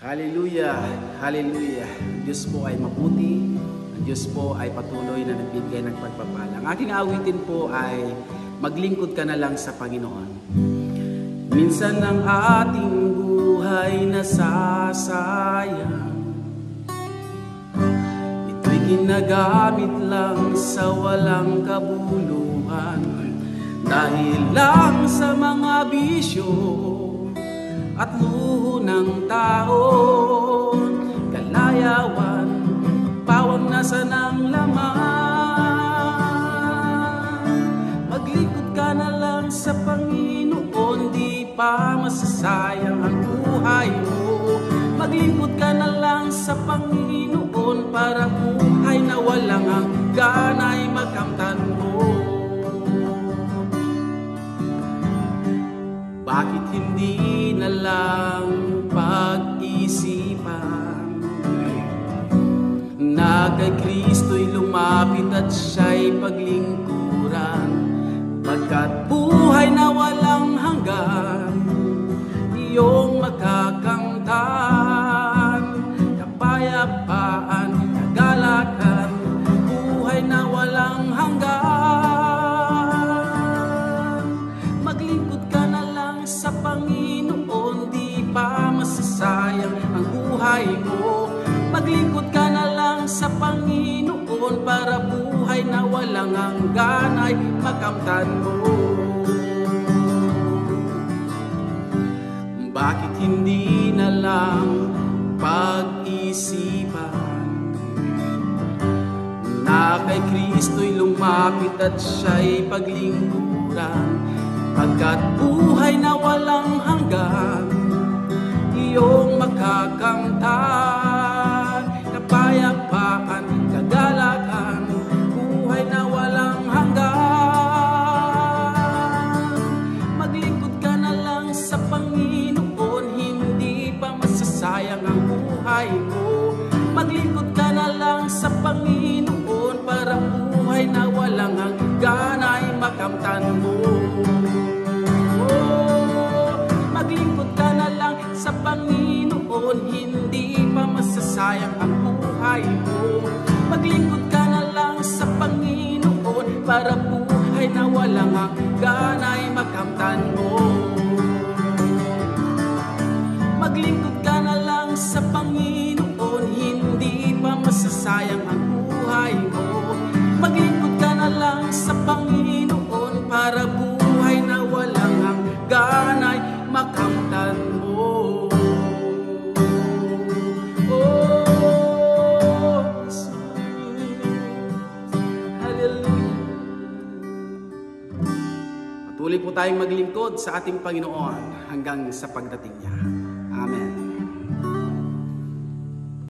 Hallelujah! Hallelujah! Ang Diyos po ay mabuti. Ang Diyos po ay patuloy na nagbibigay ng pagpapala. Ang aking awitin po ay maglingkod ka na lang sa Panginoon. Minsan ang ating buhay nasasayang, ito'y ginagamit lang sa walang kabuluhan, dahil lang sa mga bisyo at luho ng tao, kalayawan, pawang nasa ng laman. Maglingkod ka na lang sa Panginoon, di pa masasayang ang buhay mo. Maglingkod ka na lang sa Panginoon, para buhay na walang hanggan ay makamtan mo. Bakit hindi na lang pag-isipan na kay Kristo'y lumapit at siya'y paglingkuran, pagkat buhay na walang hanggan iyong makakamtan, kapayapaan, kagalakan, buhay na walang hanggan. Maglingkod ka na lang sa Panginoon, di pa masasayang ang buhay mo. Maglingkod ka na lang sa Panginoon, para buhay na walang hanggan ay makamtan mo. Bakit hindi na lang pag-isipan na kay Kristo'y lumapit at siya'y paglingkuran, pagkat buhay na walang hanggan iyong makakamtan, kapayapaan, kagalakan, buhay na walang hanggan. Maglingkod ka na lang sa Panginoon, hindi pa masasayang ang buhay mo. Maglingkod ka na lang sa Panginoon, para buhay na walang hanggan ay makamtan mo. Maglingkod ka na lang sa Panginoon, hindi pa masasayang ang buhay mo. Maglingkod ka na lang sa Panginoon, para buhay na walang hanggan ay makamtan mo. Maglingkod ka na lang sa Panginoon, hindi pa masasayang ang buhay mo. Maglingkod ka na lang sa Panginoon, para buhay na walang hanggan ay makamtan mo. Oh, hallelujah. Patuloy po tayong maglingkod sa ating Panginoon hanggang sa pagdating niya. Amen.